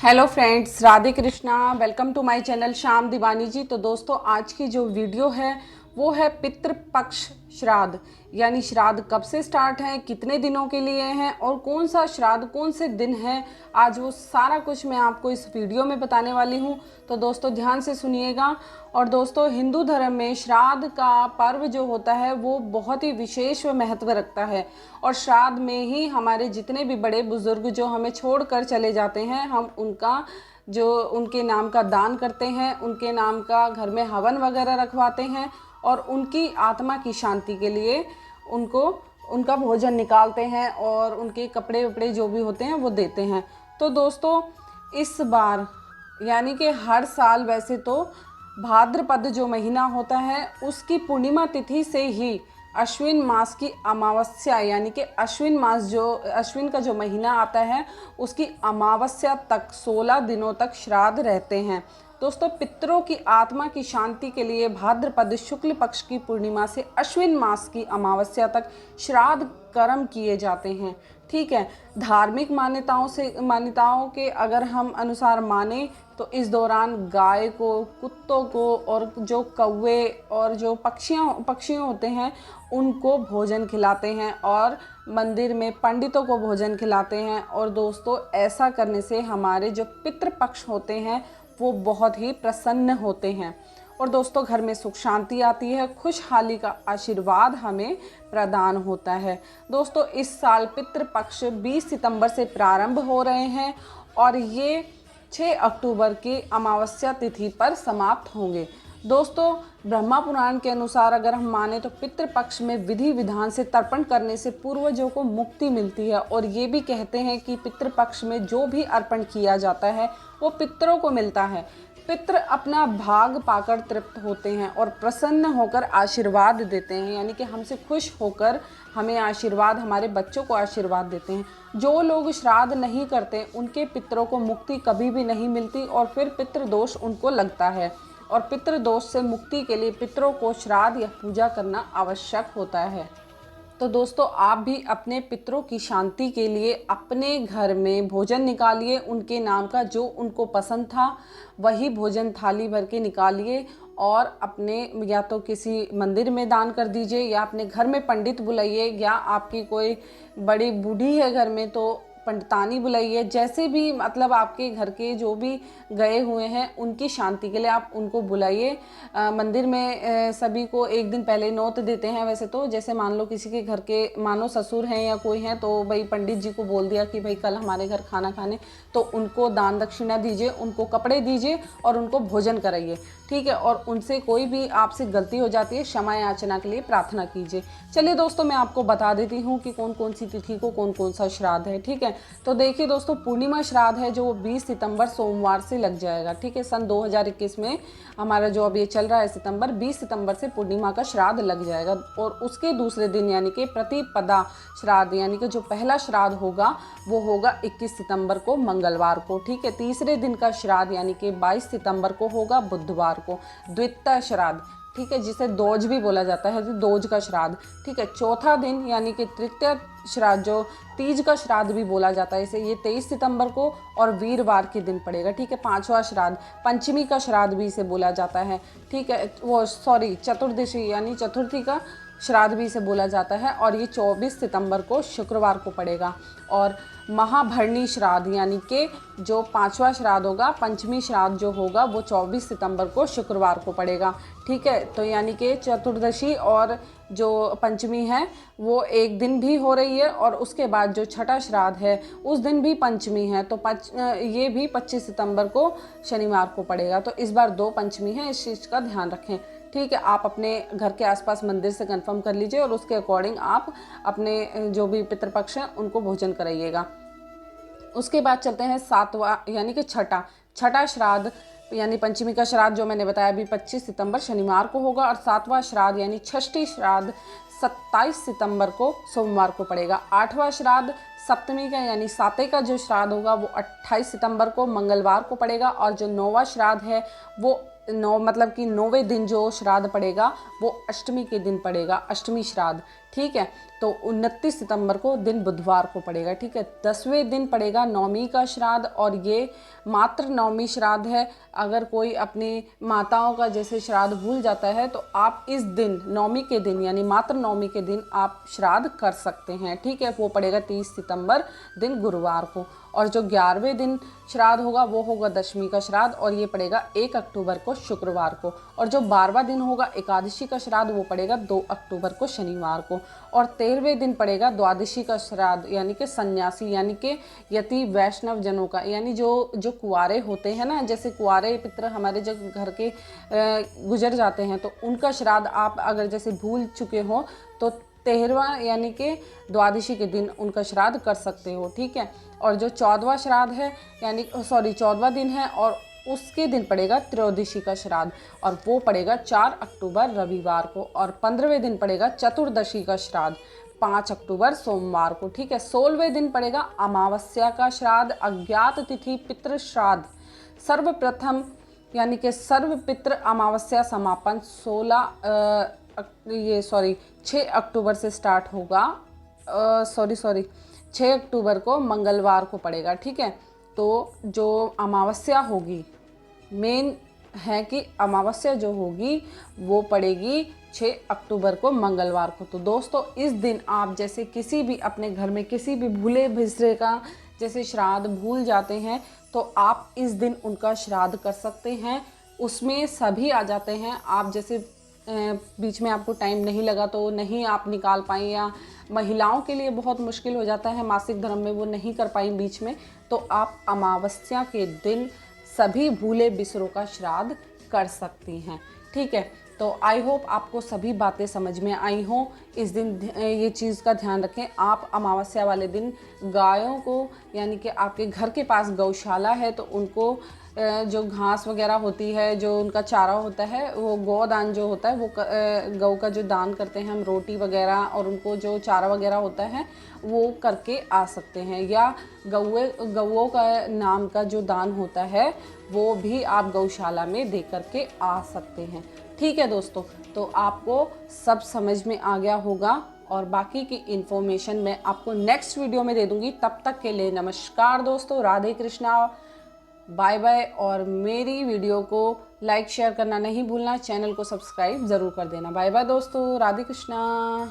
Hello friends, Radhe Krishna. Welcome to my channel Shyam Diwani ji. तो दोस्तों, आज की जो वीडियो है वो है पितृपक्ष श्राद्ध, यानी श्राद्ध कब से स्टार्ट है, कितने दिनों के लिए हैं और कौन सा श्राद्ध कौन से दिन है। आज वो सारा कुछ मैं आपको इस वीडियो में बताने वाली हूँ। तो दोस्तों ध्यान से सुनिएगा। और दोस्तों, हिंदू धर्म में श्राद्ध का पर्व जो होता है वो बहुत ही विशेष व महत्व रखता है। और श्राद्ध में ही हमारे जितने भी बड़े बुजुर्ग जो हमें छोड़कर चले जाते हैं, हम उनका जो उनके नाम का दान करते हैं, उनके नाम का घर में हवन वगैरह रखवाते हैं और उनकी आत्मा की शांति के लिए उनको उनका भोजन निकालते हैं और उनके कपड़े वपड़े जो भी होते हैं वो देते हैं। तो दोस्तों, इस बार यानी कि हर साल वैसे तो भाद्रपद जो महीना होता है उसकी पूर्णिमा तिथि से ही अश्विन मास की अमावस्या, यानी कि अश्विन मास जो अश्विन का जो महीना आता है उसकी अमावस्या तक 16 दिनों तक श्राद्ध रहते हैं। दोस्तों, पितरों की आत्मा की शांति के लिए भाद्रपद शुक्ल पक्ष की पूर्णिमा से अश्विन मास की अमावस्या तक श्राद्ध कर्म किए जाते हैं। ठीक है, धार्मिक मान्यताओं के अगर हम अनुसार माने तो इस दौरान गाय को, कुत्तों को और जो कौवे और जो पक्षियों होते हैं उनको भोजन खिलाते हैं और मंदिर में पंडितों को भोजन खिलाते हैं। और दोस्तों, ऐसा करने से हमारे जो पितृपक्ष होते हैं वो बहुत ही प्रसन्न होते हैं और दोस्तों घर में सुख शांति आती है, खुशहाली का आशीर्वाद हमें प्रदान होता है। दोस्तों, इस साल पितृपक्ष 20 सितंबर से प्रारंभ हो रहे हैं और ये 6 अक्टूबर की अमावस्या तिथि पर समाप्त होंगे। दोस्तों, ब्रह्मा पुराण के अनुसार अगर हम माने तो पितृपक्ष में विधि विधान से तर्पण करने से पूर्वजों को मुक्ति मिलती है और ये भी कहते हैं कि पितृपक्ष में जो भी अर्पण किया जाता है वो पितरों को मिलता है। पितृ अपना भाग पाकर तृप्त होते हैं और प्रसन्न होकर आशीर्वाद देते हैं, यानी कि हमसे खुश होकर हमें आशीर्वाद, हमारे बच्चों को आशीर्वाद देते हैं। जो लोग श्राद्ध नहीं करते उनके पितरों को मुक्ति कभी भी नहीं मिलती और फिर पितृदोष उनको लगता है और पितृदोष से मुक्ति के लिए पितरों को श्राद्ध या पूजा करना आवश्यक होता है। तो दोस्तों, आप भी अपने पितरों की शांति के लिए अपने घर में भोजन निकालिए, उनके नाम का जो उनको पसंद था वही भोजन थाली भर के निकालिए और अपने या तो किसी मंदिर में दान कर दीजिए या अपने घर में पंडित बुलाइए, या आपकी कोई बड़ी बूढ़ी है घर में तो पंडितानी बुलाइए। जैसे भी मतलब आपके घर के जो भी गए हुए हैं उनकी शांति के लिए आप उनको बुलाइए। मंदिर में सभी को एक दिन पहले नौत देते हैं वैसे तो, जैसे मान लो किसी के घर के मानो ससुर हैं या कोई हैं तो भाई पंडित जी को बोल दिया कि भाई कल हमारे घर खाना खाने, तो उनको दान दक्षिणा दीजिए, उनको कपड़े दीजिए और उनको भोजन कराइए। ठीक है, और उनसे कोई भी आपसे गलती हो जाती है क्षमा याचना के लिए प्रार्थना कीजिए। चलिए दोस्तों, मैं आपको बता देती हूँ कि कौन कौन सी तिथि को कौन कौन सा श्राद्ध है। ठीक है, तो देखिए दोस्तों, पूर्णिमा श्राद्ध है जो 20 सितंबर सोमवार से लग जाएगा। ठीक है, सन 2021 में हमारा जो अब ये चल रहा है सितंबर, 20 सितंबर से पूर्णिमा का श्राद्ध लग जाएगा और उसके दूसरे दिन यानी कि प्रतिपदा श्राद्ध, यानी कि जो पहला श्राद्ध होगा वो होगा 21 सितंबर को मंगलवार को। ठीक है, तीसरे दिन का श्राद्ध यानी कि 22 सितंबर को होगा बुधवार को, द्वितीय श्राद्ध। ठीक है, जिसे दोज भी बोला जाता है, तो दोज का श्राद्ध। ठीक है, चौथा दिन यानी कि तृतीय श्राद्ध जो तीज का श्राद्ध भी बोला जाता है इसे, ये 23 सितंबर को और वीरवार के दिन पड़ेगा। ठीक है, पांचवा श्राद्ध पंचमी का श्राद्ध भी इसे बोला जाता है। ठीक है, वो चतुर्दशी यानी चतुर्थी का श्राद्ध भी इसे बोला जाता है और ये 24 सितंबर को शुक्रवार को पड़ेगा। और महाभरणी श्राद्ध यानी कि जो पांचवा श्राद्ध होगा, पंचमी श्राद्ध जो होगा वो 24 सितंबर को शुक्रवार को पड़ेगा। ठीक है, तो यानी कि चतुर्दशी और जो पंचमी है वो एक दिन भी हो रही है और उसके बाद जो छठा श्राद्ध है उस दिन भी पंचमी है, तो ये भी 25 सितंबर को शनिवार को पड़ेगा। तो इस बार 2 पंचमी है, इस चीज़ का ध्यान रखें। ठीक है, आप अपने घर के आसपास मंदिर से कंफर्म कर लीजिए और उसके अकॉर्डिंग आप अपने जो भी पितृपक्ष हैं उनको भोजन कराइएगा। उसके बाद चलते हैं सातवां यानी कि छठा श्राद्ध, यानी पंचमी का श्राद्ध जो मैंने बताया अभी 25 सितंबर शनिवार को होगा और सातवां श्राद्ध यानी षष्ठी श्राद्ध 27 सितंबर को सोमवार को पड़ेगा। आठवां श्राद्ध सप्तमी का यानी साते का जो श्राद्ध होगा वो 28 सितंबर को मंगलवार को पड़ेगा और जो 9वां श्राद्ध है वो नौ मतलब कि 9वें दिन जो श्राद्ध पड़ेगा वो अष्टमी के दिन पड़ेगा, अष्टमी श्राद्ध। ठीक है, तो 29 सितंबर को दिन बुधवार को पड़ेगा। ठीक है, 10वें दिन पड़ेगा नवमी का श्राद्ध, और ये मात्र नवमी श्राद्ध है। अगर कोई अपनी माताओं का जैसे श्राद्ध भूल जाता है तो आप इस दिन नवमी के दिन यानी मात्र नवमी के दिन आप श्राद्ध कर सकते हैं। ठीक है, वो पड़ेगा 30 सितंबर दिन गुरुवार को। और जो 11वें दिन श्राद्ध होगा वो होगा दशमी का श्राद्ध, और ये पड़ेगा 1 अक्टूबर को शुक्रवार को। और जो 12वां दिन होगा एकादशी का श्राद्ध वो पड़ेगा 2 अक्टूबर को शनिवार को। और 13वें दिन पड़ेगा द्वादशी का श्राद्ध यानी कि सन्यासी यानी कि यति वैष्णव जनों का, यानी जो कुंवारे होते हैं ना, जैसे कुंवारे पितर हमारे जब घर के गुजर जाते हैं तो उनका श्राद्ध आप अगर जैसे भूल चुके हो तो 13वां यानी कि द्वादशी के दिन उनका श्राद्ध कर सकते हो। ठीक है, और जो 14वां श्राद्ध है यानी 14वां दिन है और उसके दिन पड़ेगा त्रयोदशी का श्राद्ध, और वो पड़ेगा 4 अक्टूबर रविवार को। और 15वें दिन पड़ेगा चतुर्दशी का श्राद्ध 5 अक्टूबर सोमवार को। ठीक है, 16वें दिन पड़ेगा अमावस्या का श्राद्ध, अज्ञात तिथि पितृ श्राद्ध सर्वप्रथम यानी कि सर्व पितृ अमावस्या समापन 6 अक्टूबर से स्टार्ट होगा। 6 अक्टूबर को मंगलवार को पड़ेगा। ठीक है, तो जो अमावस्या होगी, मेन है कि अमावस्या जो होगी वो पड़ेगी 6 अक्टूबर को मंगलवार को। तो दोस्तों इस दिन आप जैसे किसी भी अपने घर में किसी भी भूले बिसरे का जैसे श्राद्ध भूल जाते हैं तो आप इस दिन उनका श्राद्ध कर सकते हैं। उसमें सभी आ जाते हैं। आप जैसे बीच में आपको टाइम नहीं लगा तो नहीं आप निकाल पाई, या महिलाओं के लिए बहुत मुश्किल हो जाता है मासिक धर्म में, वो नहीं कर पाई बीच में, तो आप अमावस्या के दिन सभी भूले बिसरों का श्राद्ध कर सकती हैं। ठीक है, तो आई होप आपको सभी बातें समझ में आई हों। इस दिन ये चीज़ का ध्यान रखें, आप अमावस्या वाले दिन गायों को यानी कि आपके घर के पास गौशाला है तो उनको जो घास वगैरह होती है, जो उनका चारा होता है, वो गोदान जो होता है वो गौ का जो दान करते हैं हम, रोटी वगैरह और उनको जो चारा वगैरह होता है वो करके आ सकते हैं। या गौओं का नाम का जो दान होता है वो भी आप गौशाला में दे करके आ सकते हैं। ठीक है दोस्तों, तो आपको सब समझ में आ गया होगा, और बाकी की इन्फॉर्मेशन मैं आपको नेक्स्ट वीडियो में दे दूंगी। तब तक के लिए नमस्कार दोस्तों, राधे कृष्णा, बाय बाय। और मेरी वीडियो को लाइक शेयर करना नहीं भूलना, चैनल को सब्सक्राइब ज़रूर कर देना। बाय बाय दोस्तों, राधे कृष्णा।